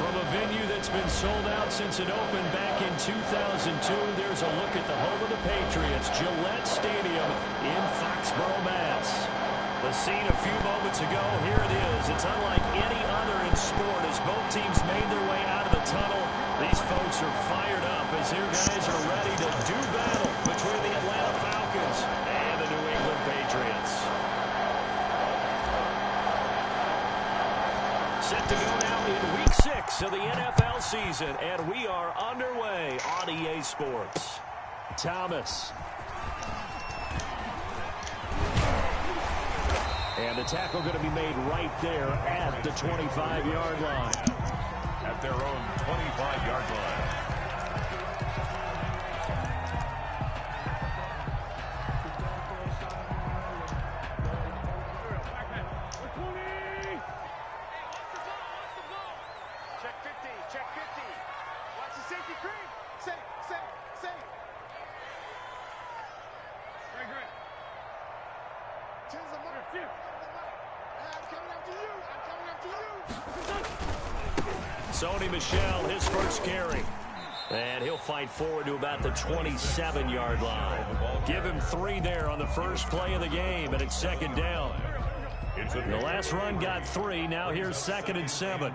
From a venue that's been sold out since it opened back in 2002, there's a look at the home of the Patriots, Gillette Stadium in Foxborough, Mass. The scene a few moments ago, here it is. It's unlike any other in sport as both teams made their way out of the tunnel. These folks are fired up as their guys are ready to do battle between the Atlanta Falcons and the New England Patriots. Set to go now in Week 6 of the NFL season, and we are underway on EA Sports. Thomas. And the tackle going to be made right there at the 25-yard line. At their own 25-yard line. Sony Michel, his first carry. And he'll fight forward to about the 27-yard line. Give him 3 there on the first play of the game, and it's second down. The last run got 3. Now here's 2nd and 7.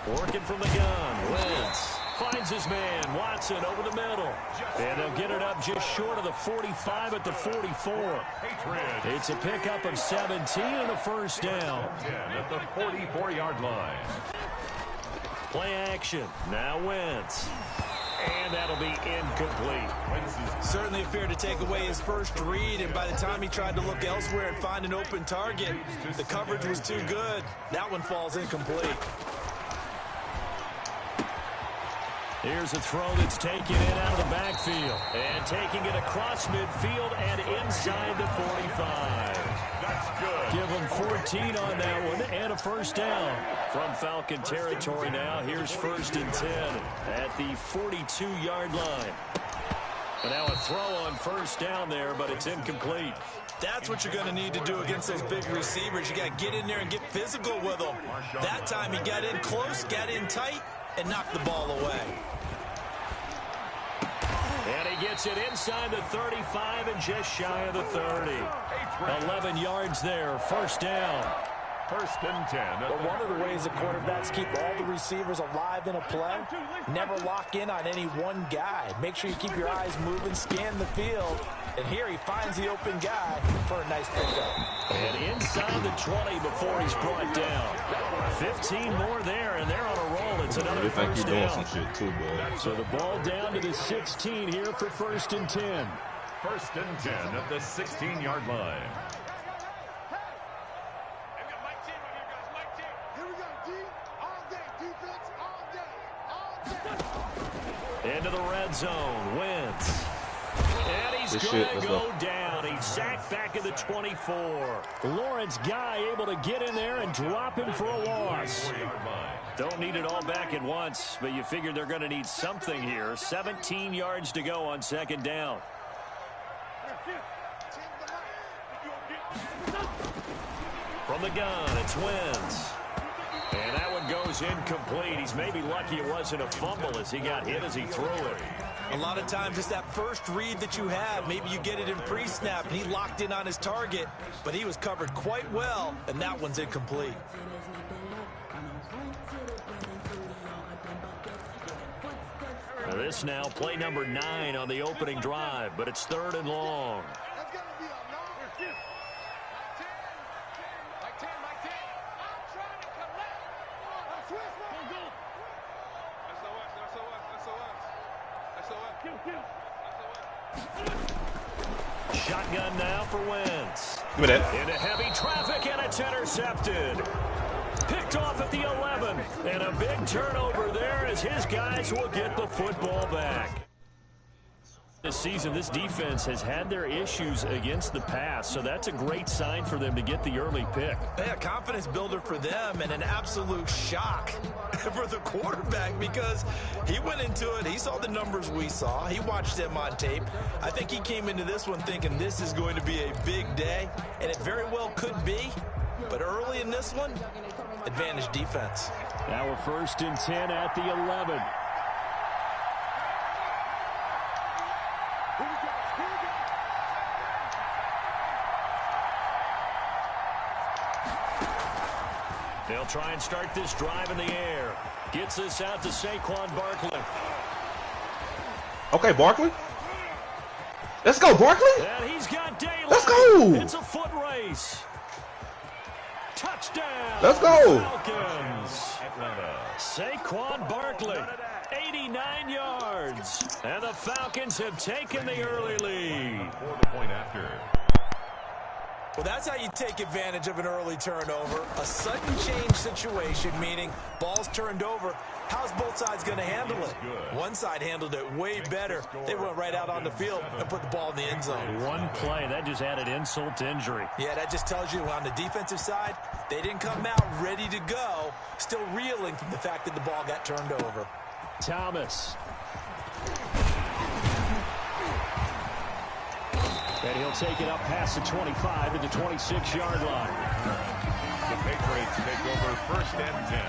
Working from the gun. Wentz finds his man. Watson over the middle. And they'll get it up just short of the 45 at the 44. It's a pickup of 17 and a first down. At the 44-yard line. Play action. Now Wentz. And that'll be incomplete. Certainly appeared to take away his first read, and by the time he tried to look elsewhere and find an open target, the coverage was too good. That one falls incomplete. Here's a throw that's taken in out of the backfield. And taking it across midfield and inside the 45. That's good. Give them 14 on that one and a first down. From Falcon territory now, here's 1st and 10 at the 42-yard line. And now a throw on first down there, but it's incomplete. That's what you're going to need to do against those big receivers. You got to get in there and get physical with them. That time he got in close, got in tight, and knocked the ball away. And he gets it inside the 35 and just shy of the 30. 11 yards there, first down. 1st and 10. But one of the ways that quarterbacks keep all the receivers alive in a play, never lock in on any one guy. Make sure you keep your eyes moving, scan the field. And here he finds the open guy for a nice pickup. And inside the 20 before he's brought down. 15 more there, and they're on a roll. It's another first down. Some shit too, bro. So the ball down to the 16 here for 1st and 10. 1st and 10 at the 16-yard line. Into the red zone. Wentz. And he's going to go down. He's sacked back at the 24. Lawrence Guy able to get in there and drop him for a loss. Don't need it all back at once, but you figure they're going to need something here. 17 yards to go on 2nd down. From the gun, it's Wentz. And that one goes incomplete. He's maybe lucky it wasn't a fumble as he got hit as he threw it. A lot of times it's that first read that you have. Maybe you get it in pre-snap, and he locked in on his target, but he was covered quite well, and that one's incomplete. This now, play number 9 on the opening drive, but it's 3rd and long. Shotgun now for Wentz. Give me that. Into heavy traffic, and it's intercepted. Picked off at the 11. And a big turnover there as his guys will get the football back. This season, this defense has had their issues against the pass, so that's a great sign for them to get the early pick. Yeah, confidence builder for them and an absolute shock for the quarterback because he went into it. He saw the numbers we saw. He watched them on tape. I think he came into this one thinking this is going to be a big day, and it very well could be. But early in this one, advantage defense. Now we're 1st and 10 at the 11. They'll try and start this drive in the air. Gets this out to Saquon Barkley. Okay, Barkley. Let's go, Barkley. And he's got daylight. Let's go. It's a foot race. Touchdown. Let's go. Falcons. Saquon Barkley, 89 yards. And the Falcons have taken the early lead. For the point after. Well, that's how you take advantage of an early turnover. A sudden change situation, meaning ball's turned over. How's both sides going to handle it? One side handled it way better. They went right out on the field and put the ball in the end zone. One play, that just added insult to injury. Yeah, that just tells you on the defensive side, they didn't come out ready to go, still reeling from the fact that the ball got turned over. Thomas. And he'll take it up past the 25 to the 26-yard line. The Patriots take over 1st and 10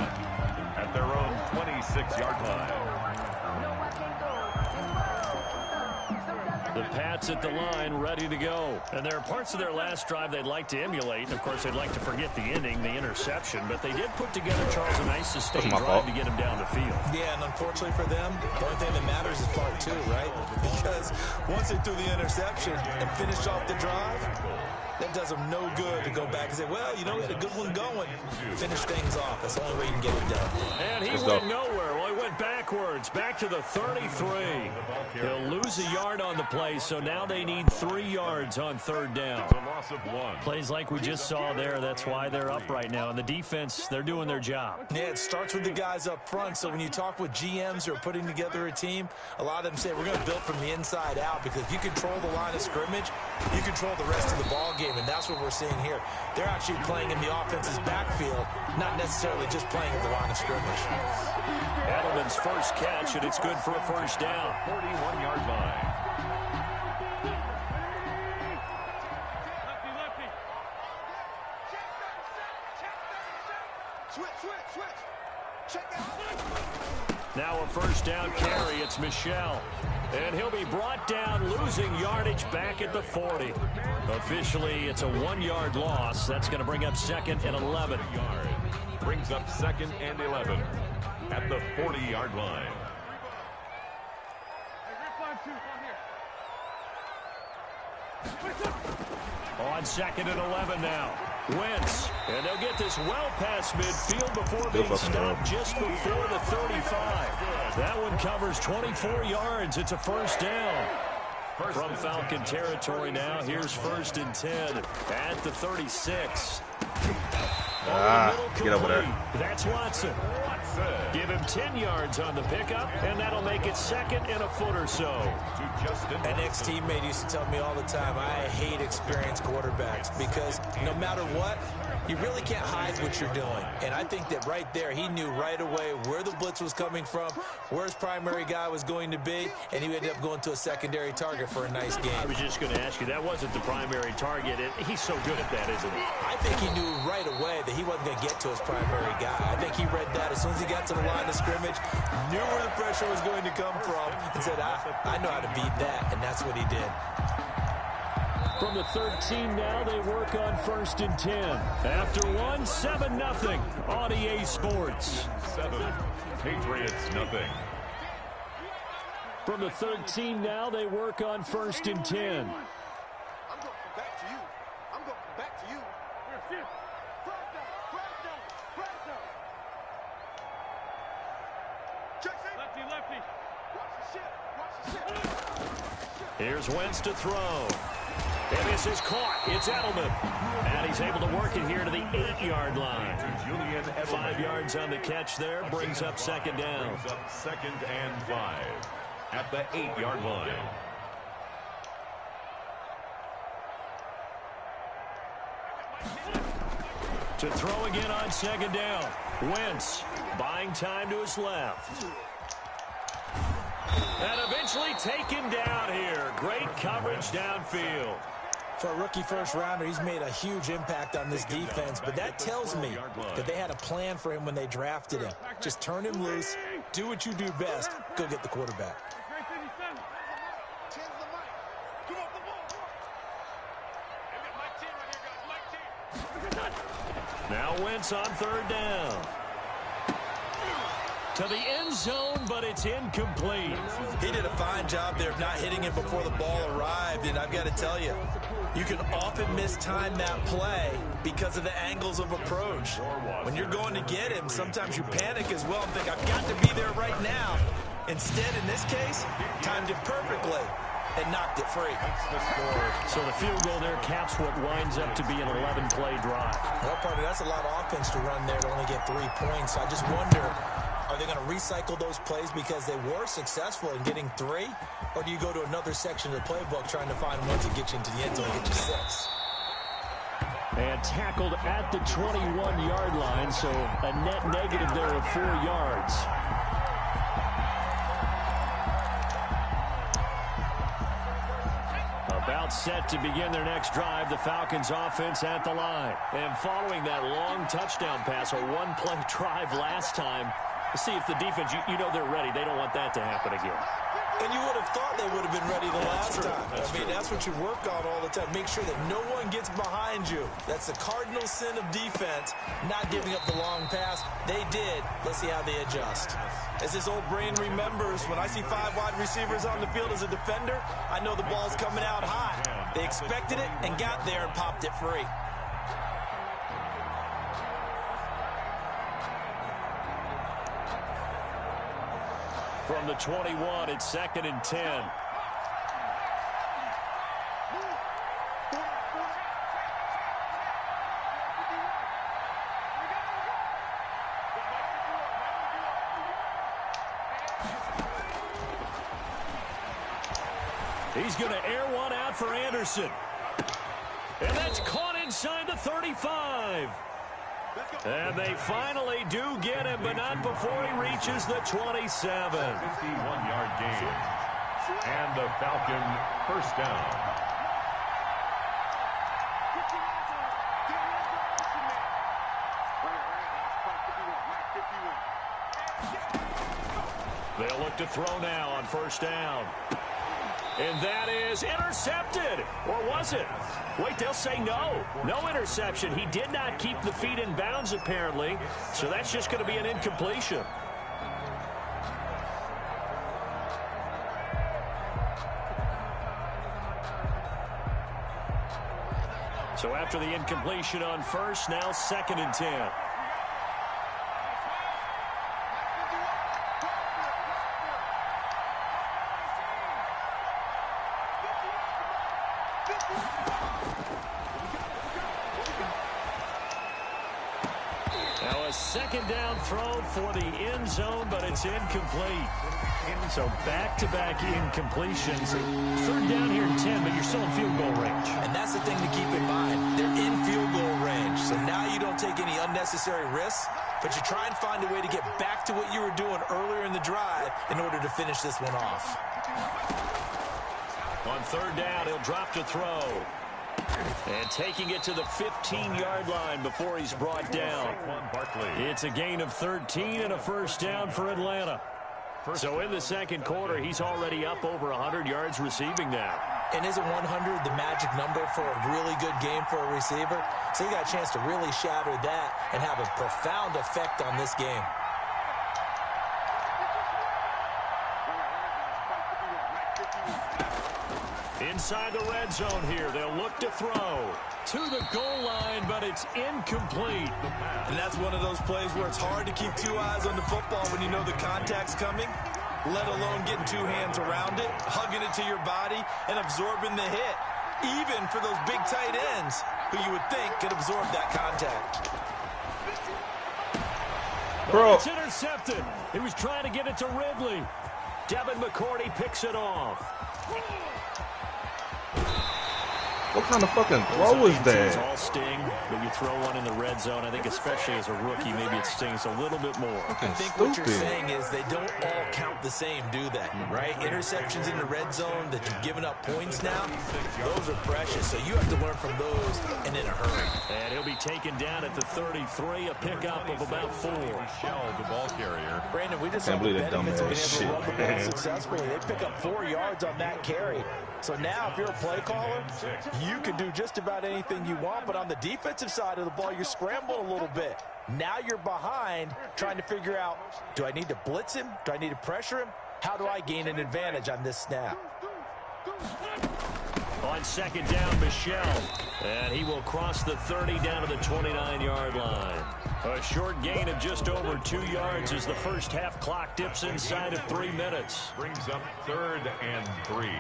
at their own 26-yard line. The Pats at the line, ready to go. And there are parts of their last drive they'd like to emulate. And, of course, they'd like to forget the ending, the interception. But they did put together, Charles, a nice sustained drive to get him down the field. Yeah, and unfortunately for them, the only thing that matters is part 2, right? Because once they threw the interception and finished off the drive, that does them no good to go back and say, well, you know, we had a good one going. Finish things off. That's the only way you can get it done. And he went nowhere. Well, he went backwards, back to the 33. He'll lose a yard on the play, so now they need 3 yards on 3rd down. It's a loss of 1. Plays like we just saw there. That's why they're up right now. And the defense, they're doing their job. Yeah, it starts with the guys up front. So when you talk with GMs who are putting together a team, a lot of them say we're going to build from the inside out, because if you control the line of scrimmage, you control the rest of the ball game. And that's what we're seeing here. They're actually playing in the offense's backfield, not necessarily just playing at the line of scrimmage. Edelman's first catch, and it's good for a 1st down. 41-yard line. Now a 1st down carry. It's Michel. And he'll be brought down, losing yardage back at the 40. Officially, it's a 1-yard loss. That's going to bring up 2nd and 11. Brings up 2nd and 11 at the 40-yard line. On 2nd and 11 now. Wentz. And they'll get this well past midfield before being stopped just before the 35. That one covers 24 yards. It's a 1st down. From Falcon territory now, here's 1st and 10 at the 36. Get over there. That's Watson. Give him 10 yards on the pickup, and that'll make it 2nd and a foot or so. An ex-teammate used to tell me all the time, I hate experienced quarterbacks, because no matter what, you really can't hide what you're doing. And I think that right there, he knew right away where the blitz was coming from, where his primary guy was going to be, and he ended up going to a secondary target for a nice game. I was just going to ask you, that wasn't the primary target, and he's so good at that, isn't he? I think he knew right away that he wasn't going to get to his primary guy. I think he read that as soon as he got to the line of scrimmage, knew where the pressure was going to come from, and said, I know how to beat that, and that's what he did. From the 13 now, they work on 1st and 10. After 7-0 on EA Sports. 7, Patriots nothing. From the 13 now, they work on 1st and 10. I'm going back to you. I'm going back to you. Lefty. Watch the shit. Here's Wentz to throw. And this is caught. It's Edelman. And he's able to work it here to the 8-yard line. 5 yards on the catch there. Brings up 2nd down. Brings up 2nd and 5 at the 8-yard line. To throw again on 2nd down. Wentz buying time to his left. And eventually taken down here. Great coverage downfield. For a rookie first-rounder, he's made a huge impact on this defense, but that tells me that they had a plan for him when they drafted him. Just turn him loose, do what you do best, go get the quarterback. Now Wentz on third down. To the end zone, but it's incomplete. He did a fine job there of not hitting it before the ball arrived, and I've got to tell you, you can often mistime that play because of the angles of approach. When you're going to get him, sometimes you panic as well and think, I've got to be there right now. Instead, in this case, timed it perfectly and knocked it free. So the field goal there caps what winds up to be an 11-play drive. Well, partner, that's a lot of offense to run there to only get 3 points. I just wonder, are they going to recycle those plays because they were successful in getting 3? Or do you go to another section of the playbook trying to find one to get you into the end zone and get you 6? And tackled at the 21-yard line, so a net negative there of 4 yards. About set to begin their next drive, the Falcons offense at the line. And following that long touchdown pass, a 1-play drive last time, see if the defense, you know they're ready. They don't want that to happen again. And you would have thought they would have been ready the last time. That's what you work on all the time. Make sure that no one gets behind you. That's the cardinal sin of defense, not giving up the long pass. They did. Let's see how they adjust. As this old brain remembers, when I see 5 wide receivers on the field as a defender, I know the ball's coming out high. They expected it and got there and popped it free. From the 21, it's 2nd and 10. He's going to air one out for Anderson. And that's caught inside the 35. And they finally do get him, but not before he reaches the 27. 51-yard gain. And the Falcon first down. They'll look to throw now on first down. And that is intercepted. Or was it? Wait, they'll say no. No interception. He did not keep the feet in bounds, apparently. So that's just going to be an incompletion. So after the incompletion on first, now 2nd and 10. Now a 2nd down throw for the end zone, but it's incomplete. So back-to-back incompletions. 3rd down here and 10, but you're still in field goal range. And that's the thing to keep in mind. They're in field goal range. So now you don't take any unnecessary risks, but you try and find a way to get back to what you were doing earlier in the drive in order to finish this one off. On 3rd down, he'll drop to throw. And taking it to the 15-yard line before he's brought down. It's a gain of 13 and a first down for Atlanta. So in the 2nd quarter, he's already up over 100 yards receiving now. And isn't 100 the magic number for a really good game for a receiver? So he got a chance to really shatter that and have a profound effect on this game. Inside the red zone here, they'll look to throw to the goal line, but it's incomplete. And that's one of those plays where it's hard to keep 2 eyes on the football when you know the contact's coming, let alone getting 2 hands around it, hugging it to your body, and absorbing the hit, even for those big tight ends who you would think could absorb that contact. Bro. It's intercepted. He was trying to get it to Ridley. Devin McCourty picks it off. What kind of fucking throw was that? All sting, but you throw one in the red zone. I think especially as a rookie, maybe it stings a little bit more. I think what you're saying is they don't all count the same, do they? Right? Interceptions in the red zone that you've given up points now, those are precious. So you have to learn from those and in a hurry. And he'll be taken down at the 33, a pickup of about 4. Shell, the ball carrier. Brandon, we just saw the benefits of being able to run the ball successfully. They pick up 4 yards on that carry. So now if you're a play caller, you can do just about anything you want, but on the defensive side of the ball, you're scrambling a little bit. Now you're behind trying to figure out, do I need to blitz him? Do I need to pressure him? How do I gain an advantage on this snap? On second down, Michelle. And he will cross the 30 down to the 29-yard line. A short gain of just over 2 yards as the first half clock dips inside of 3 minutes. Brings up 3rd and 3.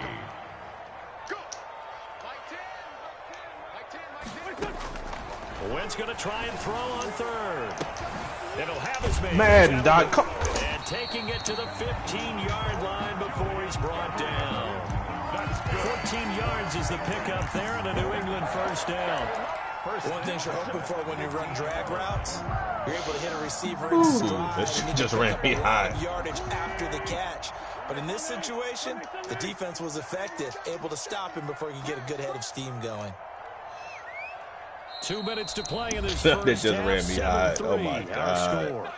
Wentz going to try and throw on 3rd. It'll have his man. Madden.com. And taking it to the 15-yard line before he's brought down. 14 yards is the pickup there and a New England first down. One thing you're hoping for when you run drag routes, you're able to hit a receiver in stride. This just ran me high. Yardage after the catch. But in this situation, the defense was effective, able to stop him before he could get a good head of steam going. 2 minutes to play in this first They just half. ran me high. Oh my our God. score.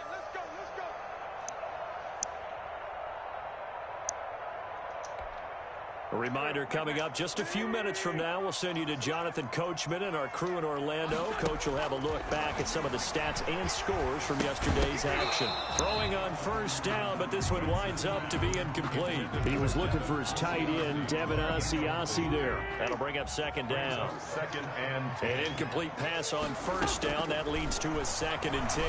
A reminder coming up just a few minutes from now. We'll send you to Jonathan Coachman and our crew in Orlando. Coach will have a look back at some of the stats and scores from yesterday's action. Throwing on first down, but this one winds up to be incomplete. He was looking for his tight end, Devin Asiasi there. That'll bring up second down. 2nd and 10. An incomplete pass on first down. That leads to a 2nd and 10.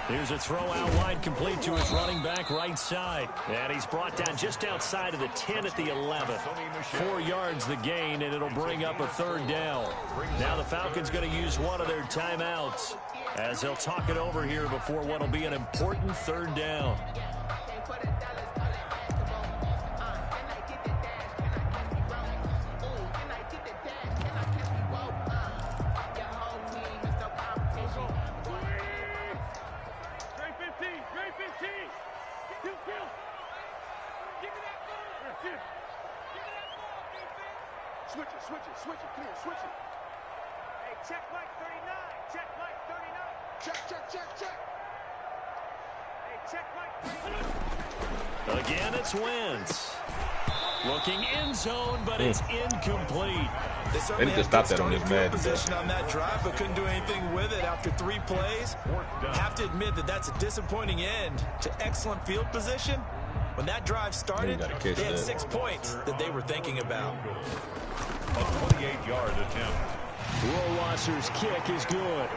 Here's a throw out wide, complete to his running back right side. And he's brought down just outside of the 10 at the 11. 4 yards the gain, and it'll bring up a 3rd down. Now the Falcons going to use one of their timeouts as they'll talk it over here before what will be an important 3rd down. Switch it, clear, switch it. Hey, check Mike 39, check Mike 39. Check. Hey, check Mike 39. Again, it's Wentz. Looking end zone, but it's incomplete. They need to stop that on this Madden. Position on that drive, but couldn't do anything with it after 3 plays. Have to admit that that's a disappointing end to excellent field position. When that drive started, they had 6 points that they were thinking about. A 28-yard attempt. Rowasser's kick is good.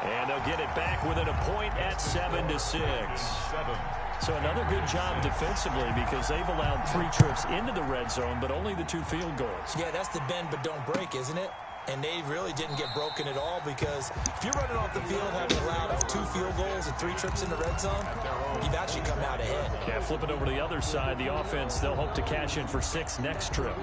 And they'll get it back within a point at 7-6. 7. So another good job defensively because they've allowed 3 trips into the red zone, but only the 2 field goals. Yeah, that's the bend but don't break, isn't it? And they really didn't get broken at all because if you're running off the field having allowed 2 field goals and 3 trips in the red zone, you've actually come out ahead. Yeah, flip it over to the other side. The offense, they'll hope to cash in for 6 next trip.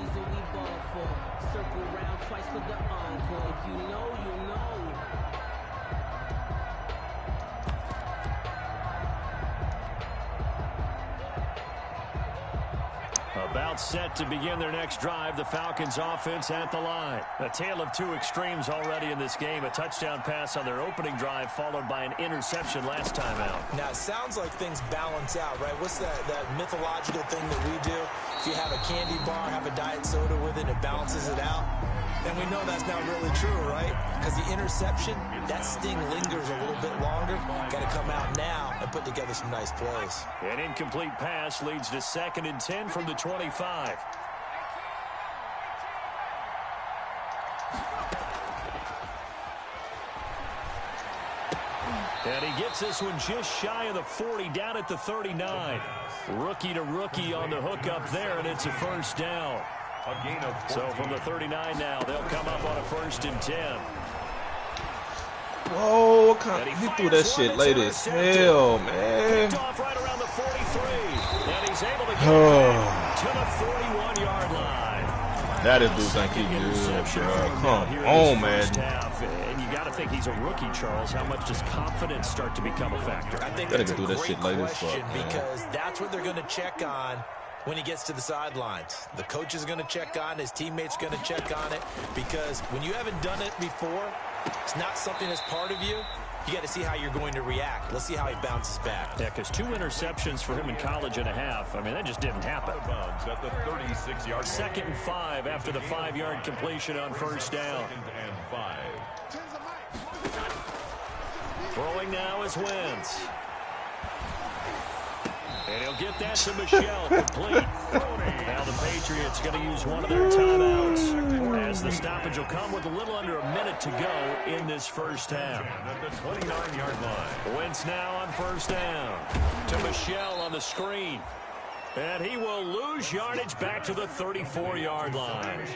About set to begin their next drive. The Falcons offense at the line. A tale of 2 extremes already in this game. A touchdown pass on their opening drive followed by an interception last time out. Now, it sounds like things balance out, right? What's that mythological thing that we do? If you have a candy bar, have a diet soda with it, it balances it out. And we know that's not really true, right? Because the interception, that sting lingers a little bit longer. Got to come out now and put together some nice plays. An incomplete pass leads to 2nd and 10 from the 25. And he gets this one just shy of the 40, down at the 39. Rookie to rookie on the hook up there, and it's a first down. A gain of 14. So from the 39 now, they'll come up on a 1st and 10. Whoa, he threw that shit late as hell, man. Picked off right around the 43. And he's able to get it back to the 41-yard line. That is dude think he good, bro. Come on, man. And you got to think he's a rookie, Charles. How much does confidence start to become a factor? I think Gotta that's a do that great shit later as question fuck, man. because that's what they're going to check on when he gets to the sidelines. The coach is going to check on, his teammates going to check on it, because when you haven't done it before, it's not something that's part of you. You got to see how you're going to react. Let's see how he bounces back. Yeah, because 2 interceptions for him in college and a half. I mean, that just didn't happen. At the 36-yard 2nd and 5 after the 5-yard completion on first down. 2nd and 5. Throwing now is Wentz. And he'll get that to Michelle, complete. Now the Patriots going to use one of their timeouts, as the stoppage will come with a little under a minute to go in this first half. At the 29-yard line. Wentz now on first down. To Michelle on the screen. And he will lose yardage back to the 34-yard line.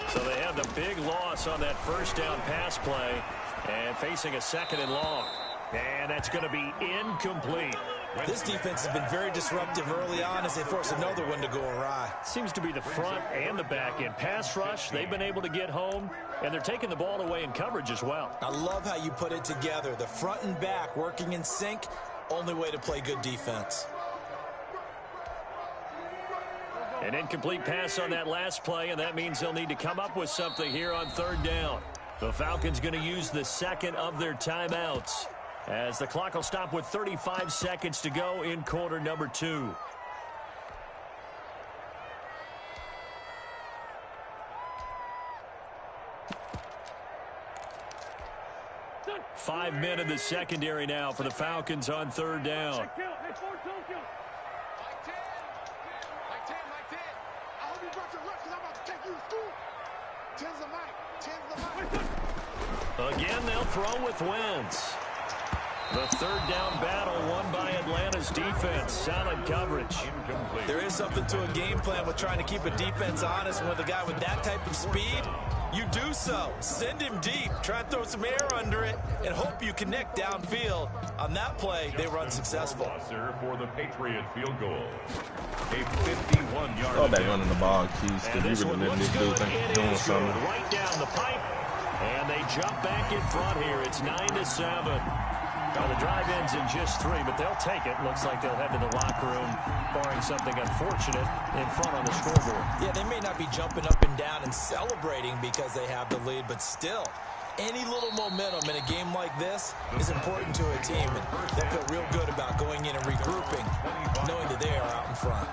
So they have the big loss on that first down pass play, and facing a 2nd and long. And that's going to be incomplete. This defense has been very disruptive early on as they force another one to go awry. Seems to be the front and the back end. Pass rush, they've been able to get home, and they're taking the ball away in coverage as well. I love how you put it together. The front and back working in sync, only way to play good defense. An incomplete pass on that last play, and that means they'll need to come up with something here on 3rd down. The Falcons going to use the 2nd of their timeouts, as the clock will stop with 35 seconds to go in quarter number 2. Five men in the secondary now for the Falcons on 3rd down. Again, they'll throw with Wentz. The 3rd down battle won by Atlanta's defense. Solid coverage. There is something to a game plan with trying to keep a defense honest. With a guy with that type of speed, you do so. Send him deep. Try and throw some air under it and hope you connect downfield. On that play, they were unsuccessful. For the Patriot field goal. A 51-yard. Go back running the ball, Keys, because you really letting this dude think he's doing something. Right down the pipe. And they jump back in front here. It's 9-7. Well, the drive ends in just 3, but they'll take it. Looks like they'll head to the locker room, barring something unfortunate, in front on the scoreboard. Yeah, they may not be jumping up and down and celebrating because they have the lead, but still, any little momentum in a game like this is important to a team, and they feel real good about going in and regrouping, knowing that they are out in front.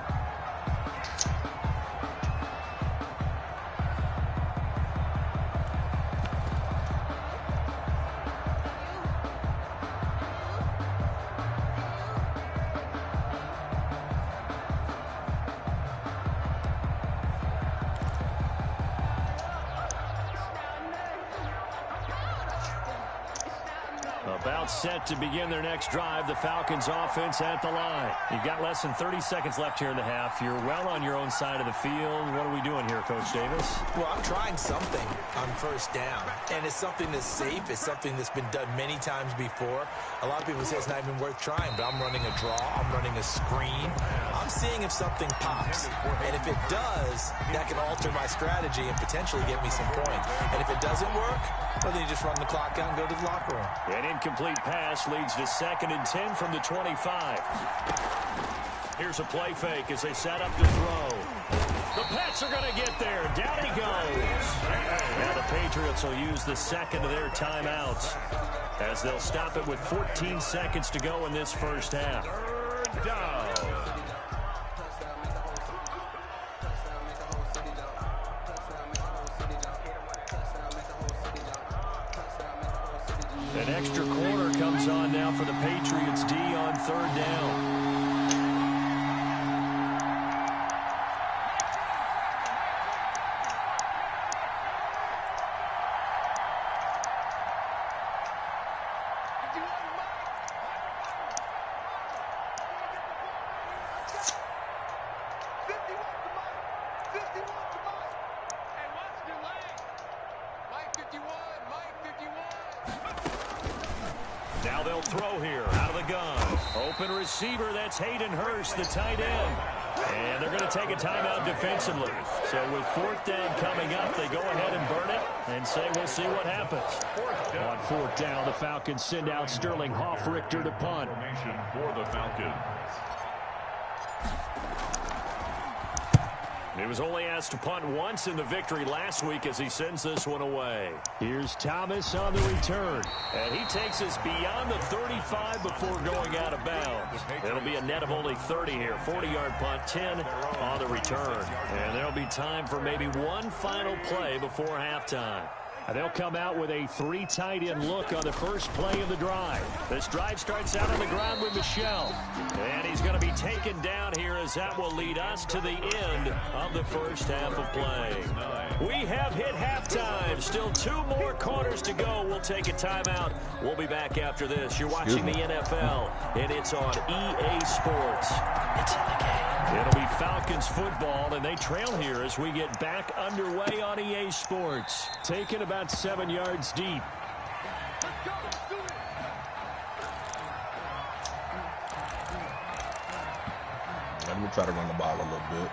About set to begin their next drive. The Falcons offense at the line. You've got less than 30 seconds left here in the half. You're well on your own side of the field. What are we doing here, Coach Davis? Well, I'm trying something on first down, and it's something that's safe. It's something that's been done many times before. A lot of people say it's not even worth trying, but I'm running a draw. I'm running a screen. I'm seeing if something pops, and if it does, that can alter my strategy and potentially get me some points. And if it doesn't work, well, then you just run the clock out and go to the locker room. An incomplete pass leads to 2nd and 10 from the 25. Here's a play fake as they set up to throw. The Pats are going to get there. Down he goes. Now the Patriots will use the 2nd of their timeouts, as they'll stop it with 14 seconds to go in this first half. 3rd down. An extra corner comes on now for the Patriots D on 3rd down. open receiver. That's Hayden Hurst, the tight end. And they're going to take a timeout defensively. So with fourth down coming up, they go ahead and burn it and say we'll see what happens. On fourth down, the Falcons send out Sterling Hoffrichter to punt. Formation for the Falcons. He was only asked to punt once in the victory last week as he sends this one away. Here's Thomas on the return. And he takes us beyond the 35 before going out of bounds. It'll be a net of only 30 here. 40-yard punt, 10 on the return. And there'll be time for maybe one final play before halftime. They'll come out with a 3 tight end look on the first play of the drive. This drive starts out on the ground with Michel. And he's going to be taken down here as that will lead us to the end of the first half of play. We have hit halftime. Still 2 more quarters to go. We'll take a timeout. We'll be back after this. You're watching the NFL, and it's on EA Sports. It's in the game. It'll be Falcons football, and they trail here as we get back underway on EA Sports. Taken about 7 yards deep. Let me try to run the ball a little bit.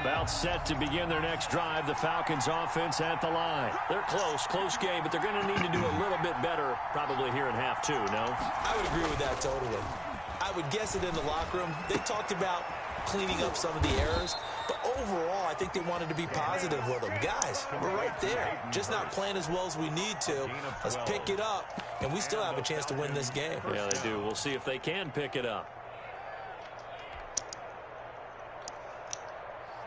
About set to begin their next drive. The Falcons offense at the line. They're close game, but they're going to need to do a little bit better probably here in half 2, no? I would agree with that totally. I would guess it in the locker room. They talked about cleaning up some of the errors, but overall, I think they wanted to be positive with them. Guys, we're right there. Just not playing as well as we need to. Let's pick it up, and we still have a chance to win this game. Yeah, they do. We'll see if they can pick it up.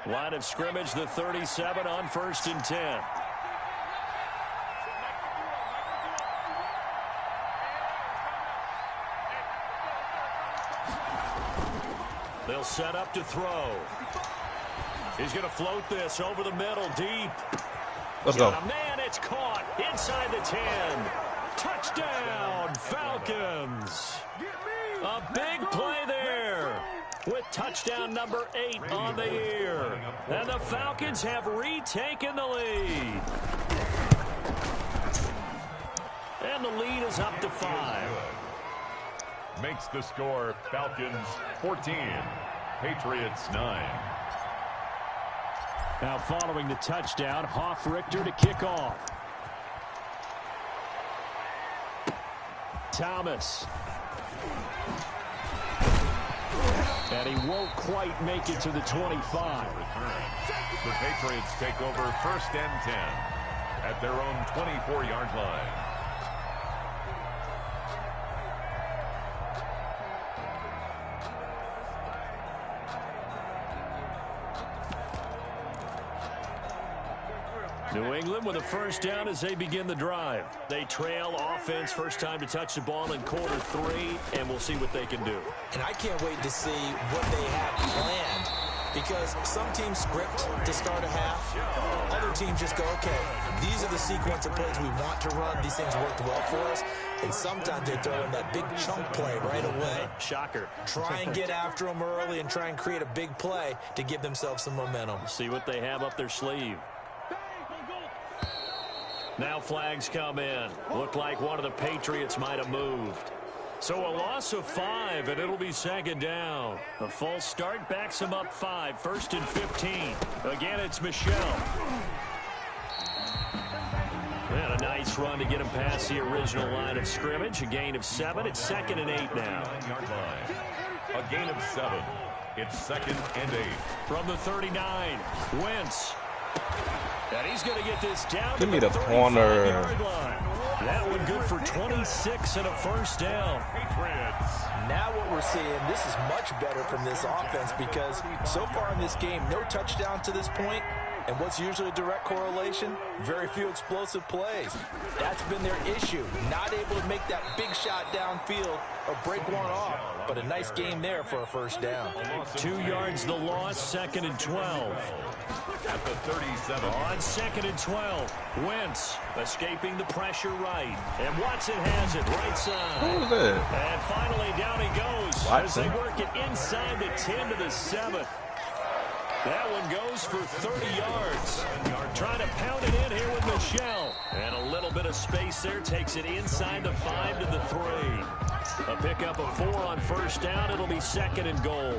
Line of scrimmage, the 37 on 1st and 10. They'll set up to throw. He's going to float this over the middle, deep. Let's go. Man, it's caught inside the 10. Touchdown, Falcons. A big play there with touchdown number 8 on the year. And the Falcons have retaken the lead. And the lead is up to 5. Makes the score Falcons 14, Patriots 9. Now following the touchdown, Hoffrichter to kick off. Thomas. And he won't quite make it to the 25. The Patriots take over 1st and 10 at their own 24-yard line. New England with a first down as they begin the drive. They trail offense, first time to touch the ball in quarter 3, and we'll see what they can do. And I can't wait to see what they have planned, because some teams script to start a half. Other teams just go, okay, these are the sequence of plays we want to run. These things worked well for us. And sometimes they throw in that big chunk play right away. Shocker. Try and get after them early and try and create a big play to give themselves some momentum. See what they have up their sleeve. Now flags come in. Looked like one of the Patriots might have moved. So a loss of 5, and it'll be 2nd down. A false start backs him up 5, 1st and 15. Again, it's Michel. And a nice run to get him past the original line of scrimmage. A gain of 7. It's 2nd and 8 now. 9-yard line. A gain of 7. It's 2nd and 8. From the 39, Wentz. And he's going to get this down Give to me the the corner. 35-yard line. That one good for 26 and a first down. Patriots. Now what we're seeing, this is much better from this offense, because so far in this game, no touchdown to this point, And what's usually a direct correlation? Very few explosive plays. That's been their issue. Not able to make that big shot downfield or break one off. But a nice game there for a first down. 2 yards the loss, 2nd and 12. At the 37. On 2nd and 12. Wentz escaping the pressure right. And Watson has it right side. Who was that? And finally down he goes as they work it inside the 10 to the 7. That one goes for 30 yards. Trying to pound it in here with Michel. And a little bit of space there. Takes it inside the 5 to the 3. A pickup of 4 on first down. It'll be 2nd and goal.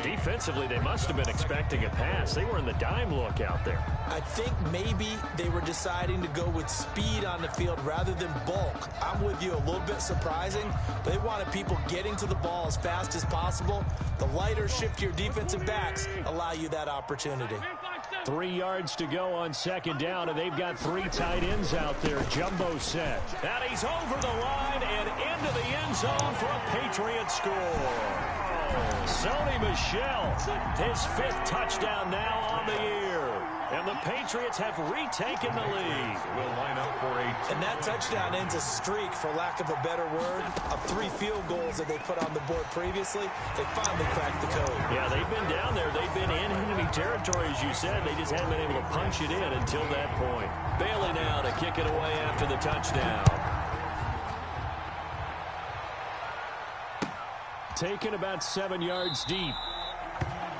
Defensively, they must have been expecting a pass. They were in the dime look out there. I think maybe they were deciding to go with speed on the field rather than bulk. I'm with you, a little bit surprising. They wanted people getting to the ball as fast as possible. The lighter, shiftier defensive backs allow you that opportunity. 3 yards to go on 2nd down, and they've got 3 tight ends out there. Jumbo set. And he's over the line and into the end zone for a Patriot score. Sony Michel, his 5th touchdown now on the year. And the Patriots have retaken the lead. Will line up for a... And that touchdown ends a streak, for lack of a better word, of 3 field goals that they put on the board previously. They finally cracked the code. Yeah, they've been down there. They've been in enemy territory, as you said. They just haven't been able to punch it in until that point. Bailey now to kick it away after the touchdown. Taken about 7 yards deep.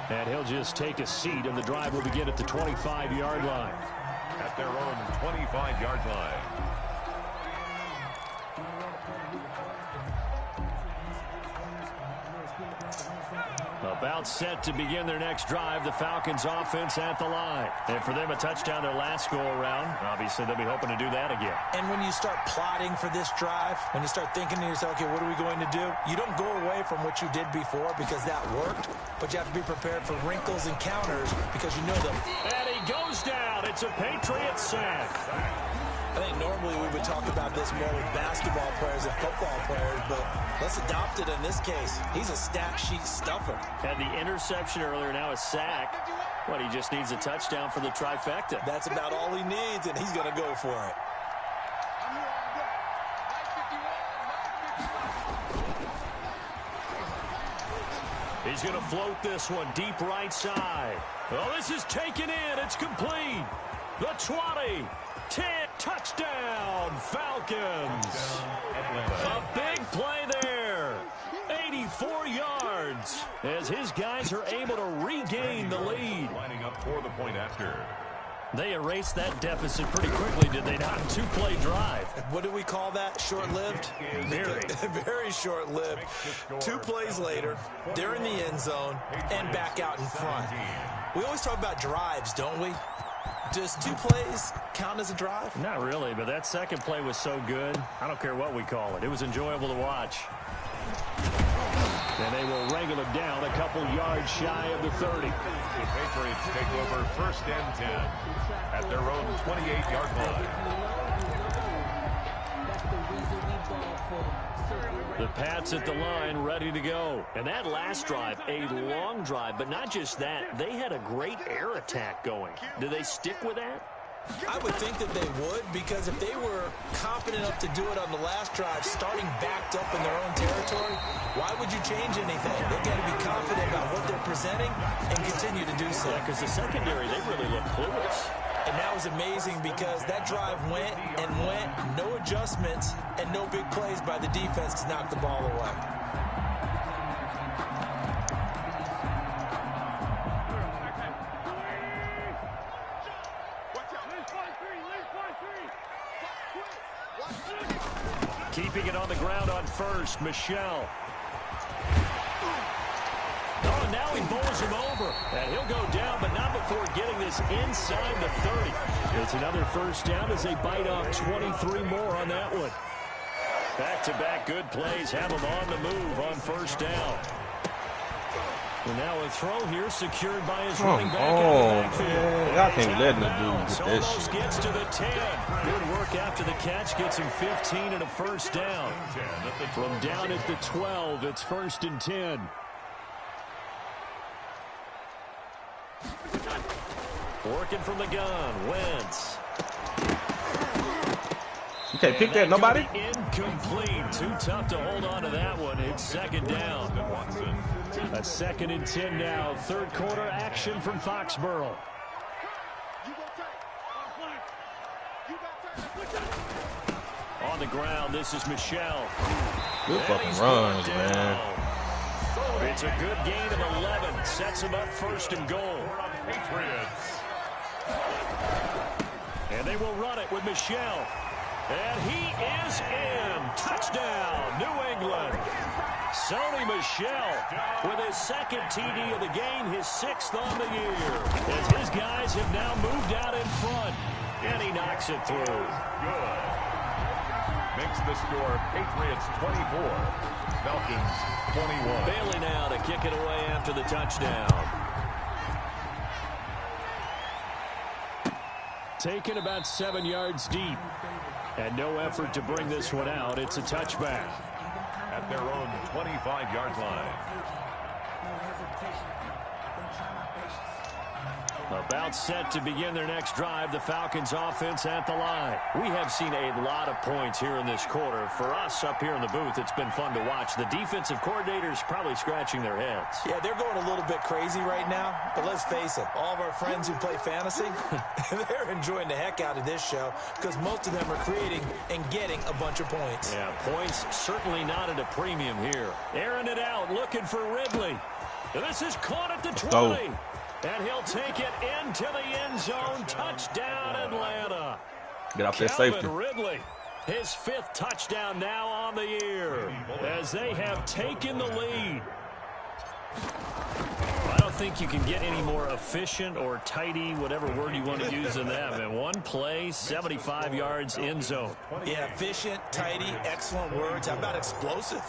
And he'll just take a seat, and the drive will begin at the 25-yard line. At their own 25-yard line. About set to begin their next drive, the Falcons offense at the line. And for them, a touchdown their last go-around. Obviously, they'll be hoping to do that again. And when you start plotting for this drive, when you start thinking to yourself, okay, what are we going to do? You don't go away from what you did before because that worked, but you have to be prepared for wrinkles and counters because you know them. And he goes down. It's a Patriot sack. I think normally we would talk about this more with basketball players and football players, but let's adopt it in this case. He's a stat sheet stuffer. Had the interception earlier, now a sack. What, he just needs a touchdown for the trifecta. That's about all he needs, and he's going to go for it. He's going to float this one deep right side. Oh, this is taken in. It's complete. The 20. 10, touchdown, Falcons. A big play there. 84 yards as his guys are able to regain the lead. Lining up for the point after. They erased that deficit pretty quickly, did they not? 2-play drive. What do we call that? Short-lived? Very. Very short-lived. 2 plays later, they're in the end zone and back out in front. We always talk about drives, don't we? Does 2 plays count as a drive? Not really, but that second play was so good. I don't care what we call it. It was enjoyable to watch. And they will wrangle him down a couple yards shy of the 30. The Patriots take over 1st and 10 at their own 28-yard line. The Pats at the line, ready to go. And that last drive, a long drive, but not just that. They had a great air attack going. Do they stick with that? I would think that they would, because if they were confident enough to do it on the last drive, starting backed up in their own territory, why would you change anything? They've got to be confident about what they're presenting and continue to do so. Yeah, because the secondary, they really look clueless. And that was amazing because that drive went and went, no adjustments and no big plays by the defense to knock the ball away. Keeping it on the ground on first, Michel. Oh, and now he bowls him over. And he'll go down, but not before getting this inside the 30. It's another first down as they bite off 23 more on that one. Back-to-back good plays have him on the move on first down. And now a throw here secured by his running back out of the backfield. Man, y'all can't let him do that Almost shit. gets to the 10. Good work after the catch. Gets him 15 and a first down. From down at the 12, it's 1st and 10. Working from the gun, Wentz. You can't pick that, nobody? Incomplete. Too tough to hold on to that one. It's second down. A 2nd and 10 now. Third quarter action from Foxborough. On the ground, this is Michelle. Good fucking runs, man. It's a good gain of 11. Sets him up 1st and goal. Patriots. And they will run it with Michelle. And he is in. Touchdown, New England. Sony Michel with his 2nd TD of the game, his 6th on the year. As his guys have now moved out in front. And he knocks it through. Good. Makes the score Patriots 24, Falcons 21. Bailey now to kick it away after the touchdown. Taken about 7 yards deep. And no effort to bring this one out. It's a touchback. At their own 25-yard line. About set to begin their next drive, the Falcons offense at the line. We have seen a lot of points here in this quarter. For us up here in the booth, it's been fun to watch. The defensive coordinators probably scratching their heads. Yeah, they're going a little bit crazy right now, but let's face it, all of our friends who play fantasy, they're enjoying the heck out of this show because most of them are creating and getting a bunch of points. Yeah, points certainly not at a premium here. Airing it out, looking for Ridley. And this is caught at the 20. And he'll take it into the end zone. Touchdown, Atlanta. Get off that safety. Ridley, his 5th touchdown now on the year as they have taken the lead. I don't think you can get any more efficient or tidy, whatever word you want to use in that. Man, one play, 75 yards, end zone. Yeah, efficient, tidy, excellent words. How about explosive?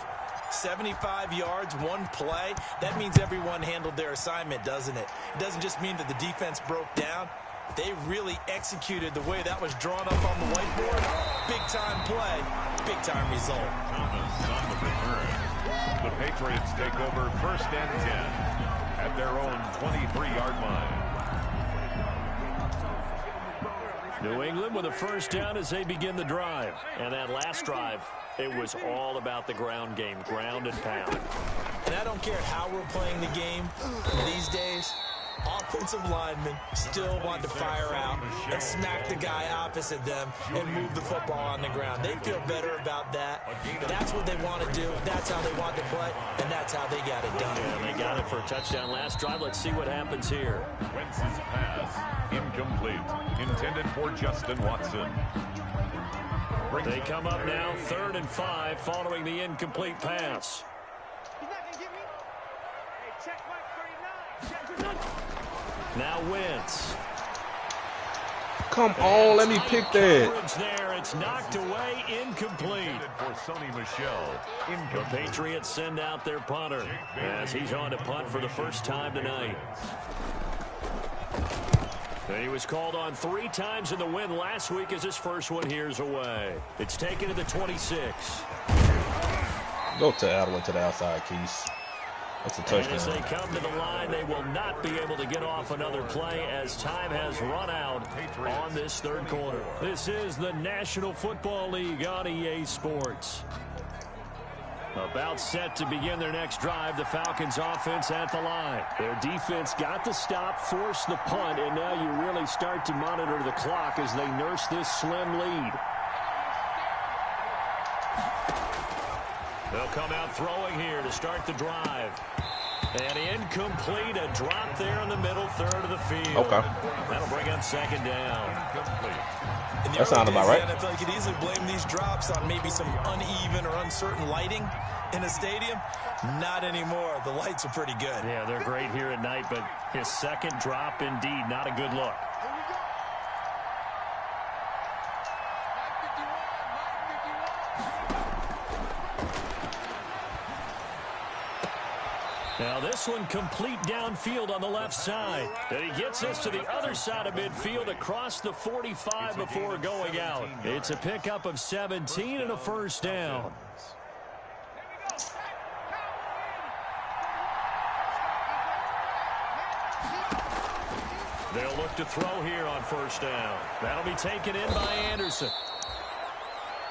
75 yards, one play. That means everyone handled their assignment, doesn't it? It doesn't just mean that the defense broke down. They really executed the way that was drawn up on the whiteboard. Big-time play, big-time result. Thomas on the return. The Patriots take over 1st and 10 at their own 23-yard line. New England with a 1st down as they begin the drive. And that last drive, it was all about the ground game, ground and pound. And I don't care how we're playing the game these days, offensive linemen still want to fire out and smack the guy opposite them and move the football on the ground. They feel better about that. That's what they want to do. That's how they want to play, and that's how they got it done. Yeah, they got it for a touchdown last drive. Let's see what happens here. Wentz's pass, incomplete. Intended for Justin Watson. They come up now, 3rd and 5, following the incomplete pass. Now Wentz. Come on, let me pick that. There, it's knocked away, incomplete. For Sony Michel, The Patriots send out their punter as he's on to punt for the first time tonight. He was called on 3 times in the win last week as his first one here's away. It's taken to the 26. Go to Adwin to the outside, Keys. That's a touchdown. And as they come to the line, they will not be able to get off another play as time has run out on this 3rd quarter. This is the National Football League on EA Sports. About set to begin their next drive, the Falcons offense at the line. Their defense got the stop, forced the punt, and now you really start to monitor the clock as they nurse this slim lead. They'll come out throwing here to start the drive. And incomplete, a drop there in the middle 3rd of the field. Okay. That'll bring up 2nd down. That sounded about right. I feel like you could easily blame these drops on maybe some uneven or uncertain lighting in a stadium. Not anymore. The lights are pretty good. Yeah, they're great here at night, but his 2nd drop, indeed, not a good look. Now this one complete downfield on the left side. And he gets us to the other side of midfield across the 45 before going out. It's a pickup of 17 and a 1st down. They'll look to throw here on first down. That'll be taken in by Anderson.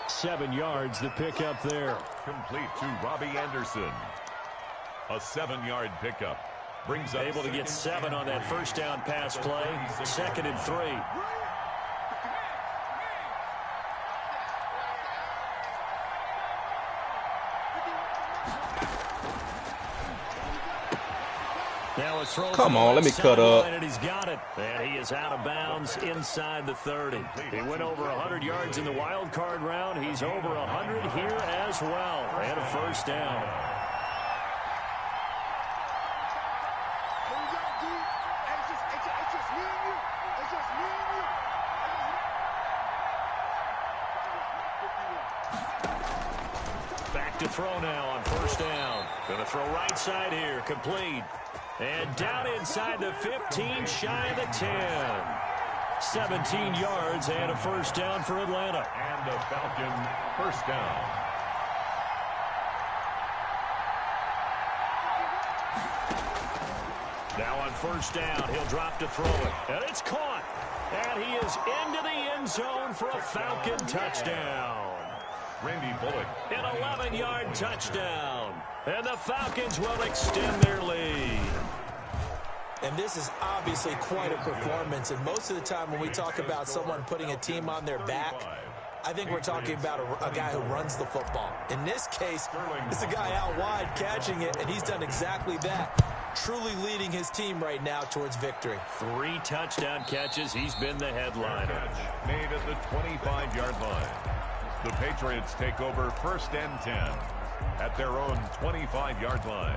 7 yards the pickup there. Complete to Robbie Anderson. A 7-yard pickup. Brings up able to get 7 on that first down pass play. 2nd and 3. Now a throw. Come on, let me cut up. And he's got it. And he is out of bounds inside the 30. He went over 100 yards in the wild card round. He's over 100 here as well. And a first down. Back to throw now on first down. Going to throw right side here. Complete. And down inside the 15, shy of the 10. 17 yards and a first down for Atlanta. And a Falcon first down. Now on first down, he'll drop to throw it. And it's caught. And he is into the end zone for a Falcon touchdown. Randy Bullock. An 11-yard touchdown. And the Falcons will extend their lead. And this is obviously quite a performance. And most of the time when we talk about someone putting a team on their back, I think we're talking about a guy who runs the football. In this case, it's a guy out wide catching it, and he's done exactly that. Truly leading his team right now towards victory. 3 touchdown catches. He's been the headliner. Made at the 25-yard line. The Patriots take over 1st and 10 at their own 25-yard line.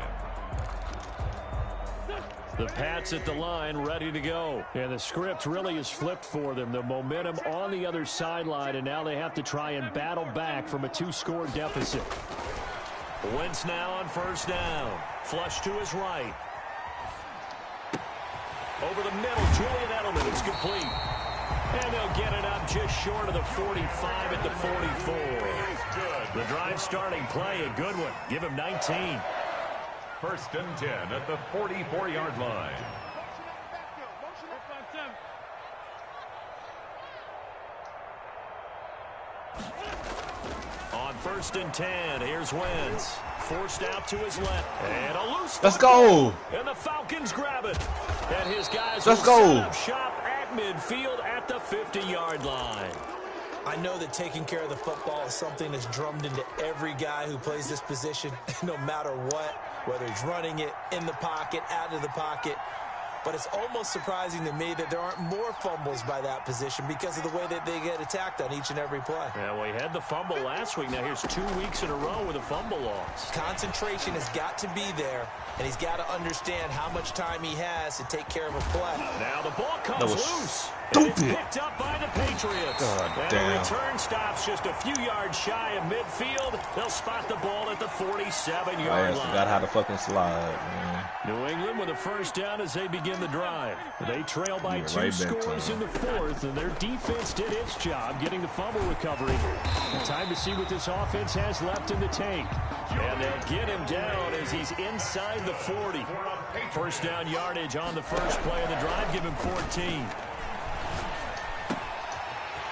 The Pats at the line, ready to go. And the script really is flipped for them. The momentum on the other sideline, and now they have to try and battle back from a 2-score deficit. Wentz now on first down. Flush to his right. Over the middle, Julian Edelman is complete. And they'll get it up just short of the 45 at the 44. The drive starting play, a good one. Give him 19. 1st and 10 at the 44-yard line. On 1st and 10, here's Wentz. Forced out to his left. And a loose. Let's go. And the Falcons grab it. And his guys Let's will go. set up shop at midfield at the 50-yard line. I know that taking care of the football is something that's drummed into every guy who plays this position, no matter what, whether he's running it, in the pocket, out of the pocket. But it's almost surprising to me that there aren't more fumbles by that position because of the way that they get attacked on each and every play. Yeah, well, he had the fumble last week. Now here's 2 weeks in a row with a fumble loss. Concentration has got to be there, and he's got to understand how much time he has to take care of a play. Now the ball comes loose. Stupid. And it's picked up by the Patriots. God and damn. the return stops just a few yards shy of midfield. They'll spot the ball at the 47-yard line. Forgot how to fucking slide, man. New England with a first down as they begin the drive. They trail by 2 scores in the 4th, and their defense did its job getting the fumble recovery. Time to see what this offense has left in the tank. And they'll get him down as he's inside the 40. First down yardage on the first play of the drive. Give him 14.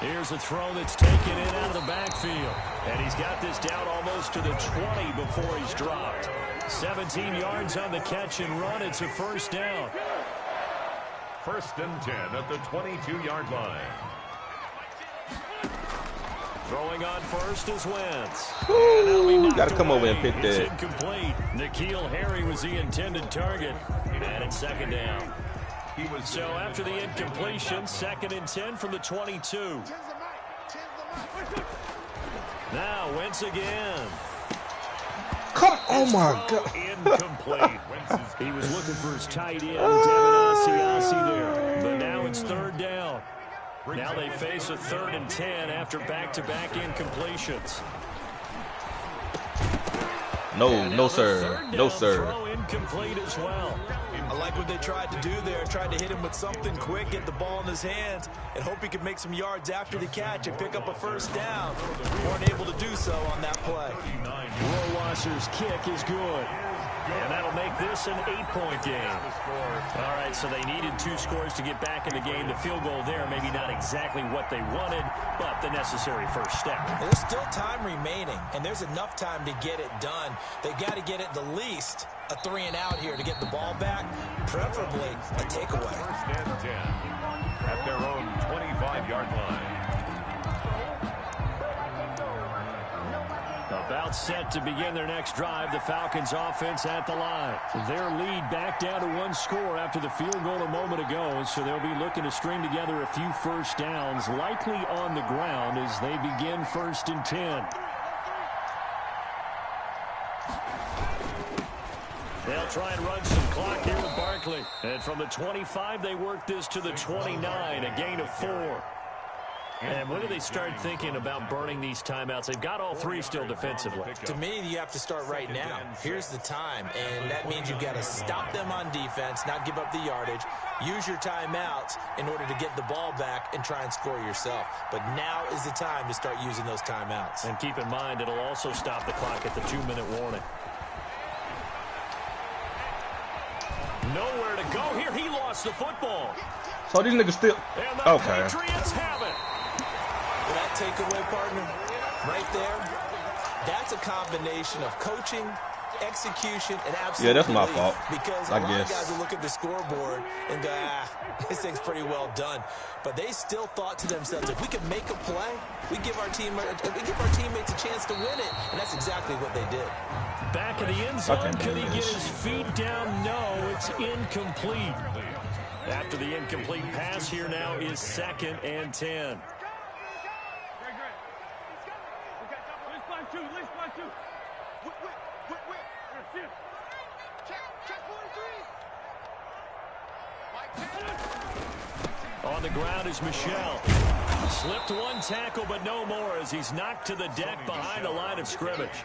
Here's a throw that's taken in out of the backfield. And he's got this down almost to the 20 before he's dropped. 17 yards on the catch and run. It's a first down. 1st and 10 at the 22-yard line. Throwing on first is Wentz. Ooh, got to come over and pick It's that. incomplete. N'Keal Harry was the intended target. And it's 2nd down. So after the incompletion, 2nd and 10 from the 22. Now Wentz again. Come, oh my God. Incomplete. He was looking for his tight end, Devin Asiasi there. But now it's 3rd down. Now they face a 3rd and 10 after back-to-back incompletions. No, sir. No, sir. Throw incomplete as well. I like what they tried to do there. Tried to hit him with something quick, get the ball in his hands, and hope he could make some yards after the catch and pick up a first down. Weren't able to do so on that play. Rohrwasser's kick is good. And that'll make this an 8-point game. All right, so they needed 2 scores to get back in the game. The field goal there, maybe not exactly what they wanted, but the necessary first step. There's still time remaining, and there's enough time to get it done. They've got to get it the least a 3-and-out here to get the ball back, preferably a takeaway. First and 10 at their own 25-yard line. About set to begin their next drive. The Falcons offense at the line. Their lead back down to 1 score after the field goal a moment ago, so they'll be looking to string together a few first downs, likely on the ground as they begin 1st and 10. They'll try and run some clock here with Barkley. And from the 25, they work this to the 29, a gain of 4. And when do they start thinking about burning these timeouts? They've got all 3 still defensively. To me, you have to start right now. Here's the time, and that means you've got to stop them on defense, not give up the yardage, use your timeouts in order to get the ball back and try and score yourself. But now is the time to start using those timeouts. And keep in mind, it'll also stop the clock at the 2-minute warning. Nowhere to go here. He lost the football. So these niggas still... Okay. Patriots have it. That takeaway, partner, right there, that's a combination of coaching, execution, and absolute Yeah, that's my belief. fault. Because a lot of guys will look at the scoreboard and go, this thing's pretty well done. But they still thought to themselves, if we can make a play, we give our teammates a chance to win it. And that's exactly what they did. Back in the end zone, could he get his feet down? No, it's incomplete. After the incomplete pass, here now is 2nd and 10. On the ground is Michelle. Slipped 1 tackle, but no more as he's knocked to the deck behind the line of scrimmage.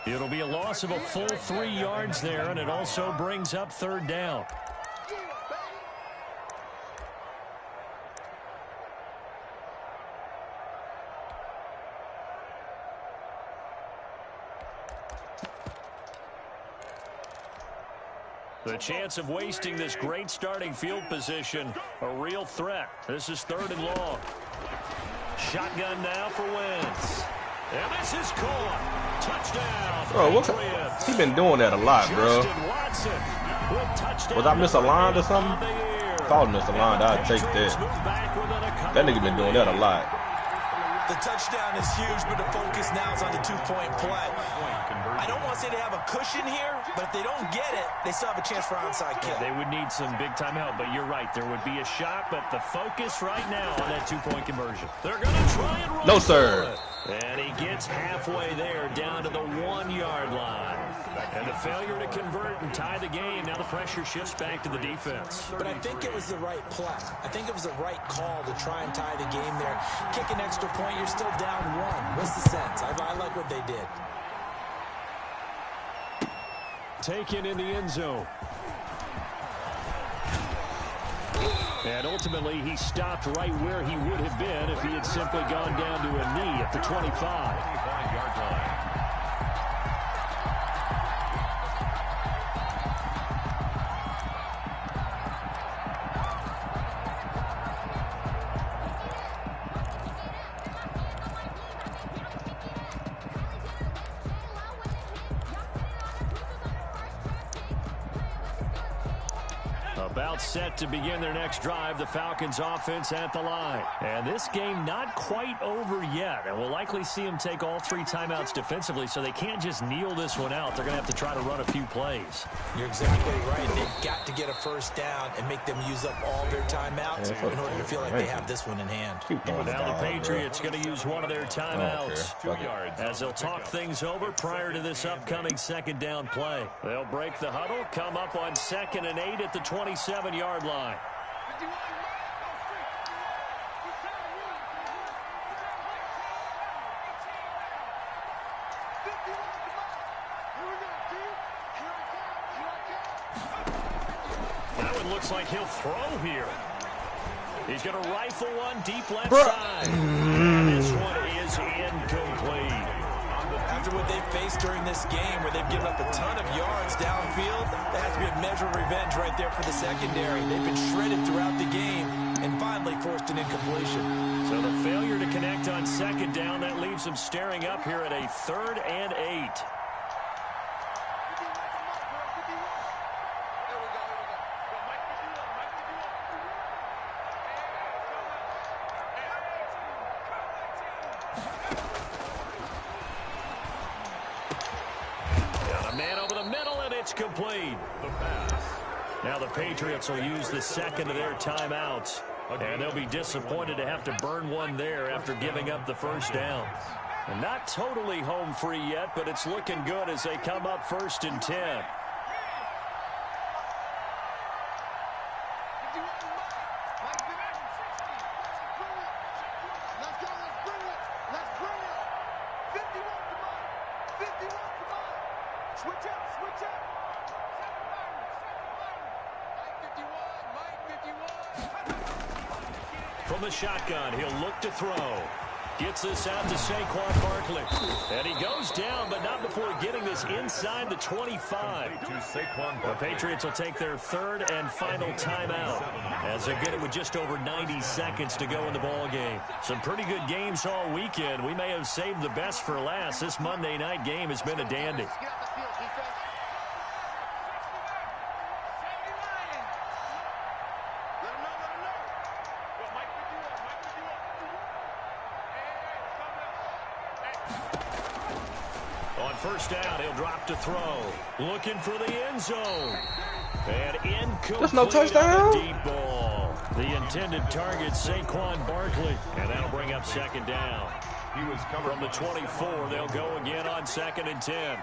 It'll be a loss of a full 3 yards there, and it also brings up 3rd down. The chance of wasting this great starting field position, a real threat. This is 3rd and long. Shotgun now for Wentz. And this is caught. Touchdown. Bro, he been doing that a lot, bro. Was I misaligned or something? If I was misaligned, I'd take that. That nigga been doing that a lot. The touchdown is huge, but the focus now is on the 2-point play. I don't want to say they have a cushion here, but if they don't get it, they still have a chance for onside kick. They would need some big-time help, but you're right. There would be a shot, but the focus right now on that 2-point conversion. They're going to try and run. No, sir. And he gets halfway there, down to the 1-yard line. And the failure to convert and tie the game, now the pressure shifts back to the defense. But I think it was the right play. I think it was the right call to try and tie the game there. Kick an extra point, you're still down 1. What's the sense? I like what they did. Taken in the end zone. And ultimately, he stopped right where he would have been if he had simply gone down to a knee at the 25. 25-yard line. About set to begin their next drive, the Falcons offense at the line. And this game not quite over yet. And we'll likely see them take all 3 timeouts defensively, so they can't just kneel this one out. They're going to have to try to run a few plays. You're exactly right. They've got to get a first down and make them use up all their timeouts in order to feel like they have this one in hand. Now the Patriots going to use one of their timeouts 2 yards. as they'll talk things over prior to this upcoming 2nd down play. They'll break the huddle, come up on 2nd and 8 at the 27-yard line. That one looks like he'll throw here. He's going to rifle one deep left side. And this one is incomplete. After what they've faced during this game, where they've given up a ton of yards downfield, that has to be a measure of revenge right there for the secondary. They've been shredded throughout the game and finally forced an incompletion. So the failure to connect on second down, that leaves them staring up here at a 3rd and 8. Complete. The pass. Now the Patriots will use the second of their timeouts, and they'll be disappointed to have to burn one there after giving up the first down. And not totally home free yet, but it's looking good as they come up 1st and 10. From the shotgun, he'll look to throw. Gets this out to Saquon Barkley. And he goes down, but not before getting this inside the 25. The Patriots will take their 3rd and final timeout as they get it with just over 90 seconds to go in the ball game. Some pretty good games all weekend. We may have saved the best for last. This Monday night game has been a dandy. First down, he'll drop to throw. Looking for the end zone. And incomplete. That's no touchdown. Deep ball. The intended target, Saquon Barkley. And that'll bring up 2nd down. From the 24, they'll go again on 2nd and 10.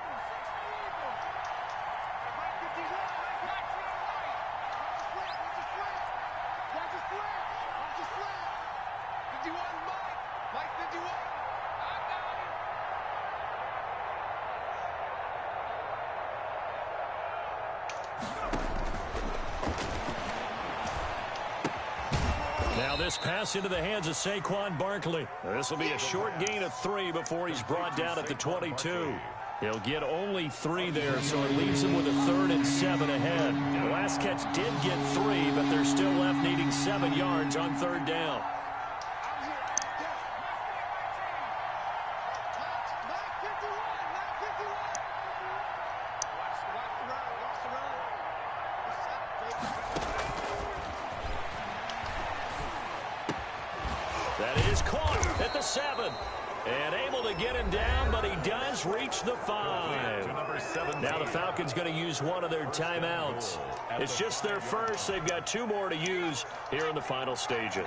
This pass into the hands of Saquon Barkley. This will be a short gain of 3 before he's brought down at the 22. He'll get only 3 there, so it leaves him with a 3rd and 7 ahead. The last catch did get 3, but they're still left needing 7 yards on 3rd down. That is caught at the 7. And able to get him down, but he does reach the 5. Now the Falcons going to use one of their timeouts. It's just their first. They've got 2 more to use here in the final stages.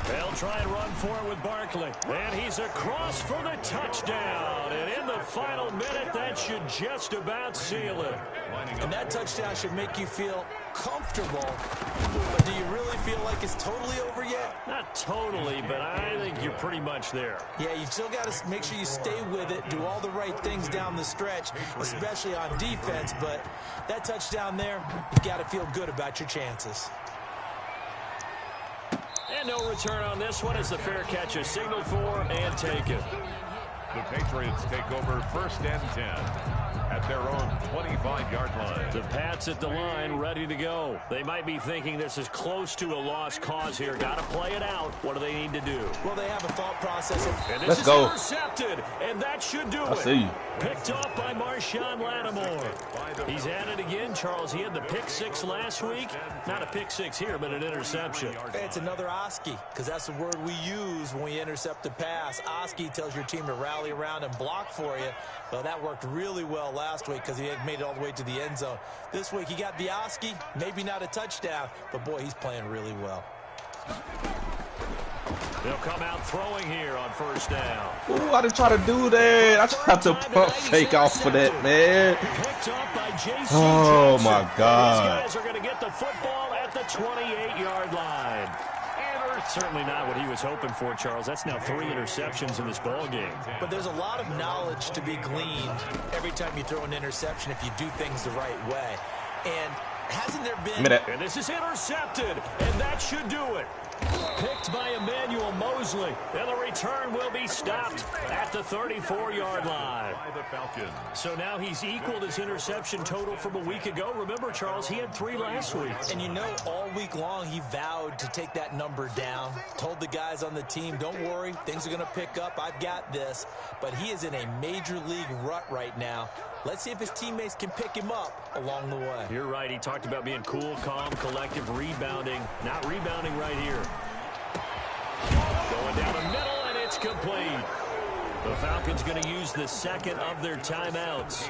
They'll try and run for it with Barkley. And he's across for the touchdown. And in the final minute, that should just about seal it. And that touchdown should make you feel comfortable. But do you really feel like it's totally over yet? Not totally, but I think you're pretty much there. Yeah, you've still got to make sure you stay with it, do all the right things down the stretch, especially on defense. But that touchdown there, you've got to feel good about your chances. And no return on this one as the fair catch is signaled for and taken. The Patriots take over 1st and 10 at their own 25-yard line. The Pats at the line, ready to go. They might be thinking this is close to a lost cause here. Got to play it out. What do they need to do? Well, they have a thought process. And this Let's is go. Intercepted, and that should do it. I see you. Picked off by Marshawn Lattimore. He's at it again, Charles. He had the pick 6 last week. Not a pick 6 here, but an interception. It's another Oski, because that's the word we use when we intercept a pass. Oski tells your team to rally around and block for you. Well, that worked really well last week because he had made it all the way to the end zone. This week he got the Oski, maybe not a touchdown, but boy, he's playing really well. They'll come out throwing here on 1st down. Ooh, I didn't try to do that. I tried to pump fake off of that, man. Picked up by J.C. Oh, Jackson. my God. These guys are going to get the football at the 28-yard line. Certainly not what he was hoping for, Charles. That's now 3 interceptions in this ball game. But there's a lot of knowledge to be gleaned every time you throw an interception if you do things the right way. And hasn't there been... And this is intercepted, and that should do it. Picked by Emmanuel Mosley. And the return will be stopped at the 34-yard line. By the Falcons. So now he's equaled his interception total from a week ago. Remember, Charles, he had 3 last week. And you know, all week long, he vowed to take that number down. Told the guys on the team, don't worry, things are going to pick up. I've got this. But he is in a major league rut right now. Let's see if his teammates can pick him up along the way. You're right. He talked about being cool, calm, collective, rebounding. Not rebounding right here. Going down the middle, and it's complete. The Falcons going to use the second of their timeouts.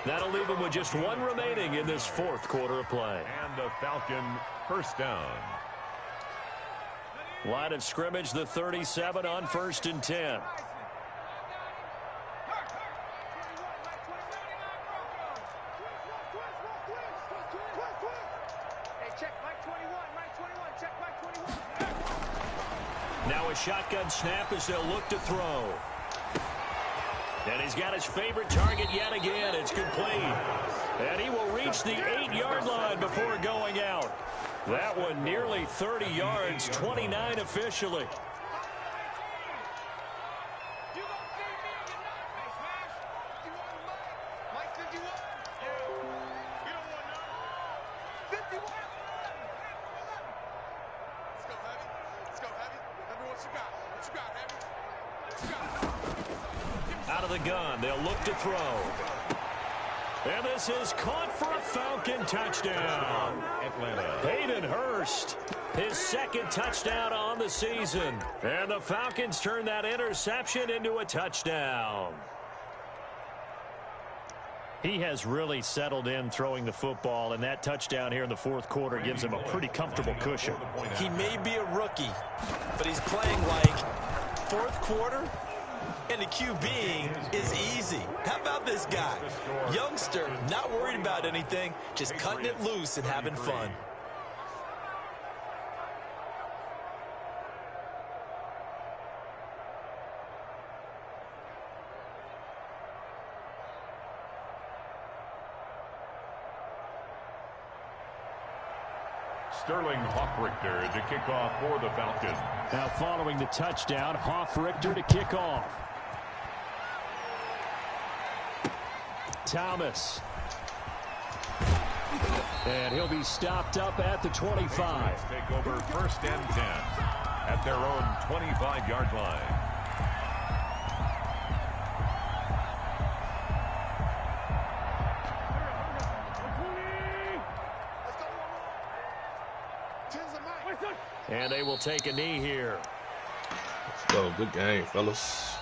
That'll leave them with just 1 remaining in this 4th quarter of play. And the Falcon first down. Line of scrimmage, the 37 on 1st and 10. Now a shotgun snap as they'll look to throw. And he's got his favorite target yet again. It's complete. And he will reach the 8-yard line before going out. That one nearly 30 yards, 29 officially. Out of the gun, they'll look to throw. And this is caught for a Falcon touchdown. Atlanta. Hayden Hurst, his 2nd touchdown on the season. And the Falcons turn that interception into a touchdown. He has really settled in throwing the football, and that touchdown here in the 4th quarter gives him a pretty comfortable cushion. He may be a rookie, but he's playing like 4th quarter, and the QBing is easy. How about this guy? Youngster, not worried about anything, just cutting it loose and having fun. Sterling Hoffrichter to kick off for the Falcons. Now following the touchdown, Hoffrichter to kick off. Thomas. And he'll be stopped up at the 25. Take over 1st and 10 at their own 25-yard line. And they will take a knee here. Let's go. Good game, fellas.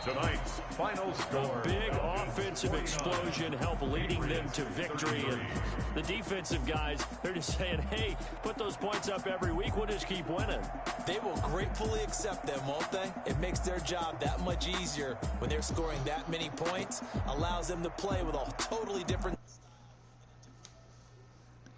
Tonight's final score. A big offensive explosion helped leading them to victory. And the defensive guys, they're just saying, hey, put those points up every week. We'll just keep winning. They will gratefully accept them, won't they? It makes their job that much easier when they're scoring that many points. Allows them to play with a totally different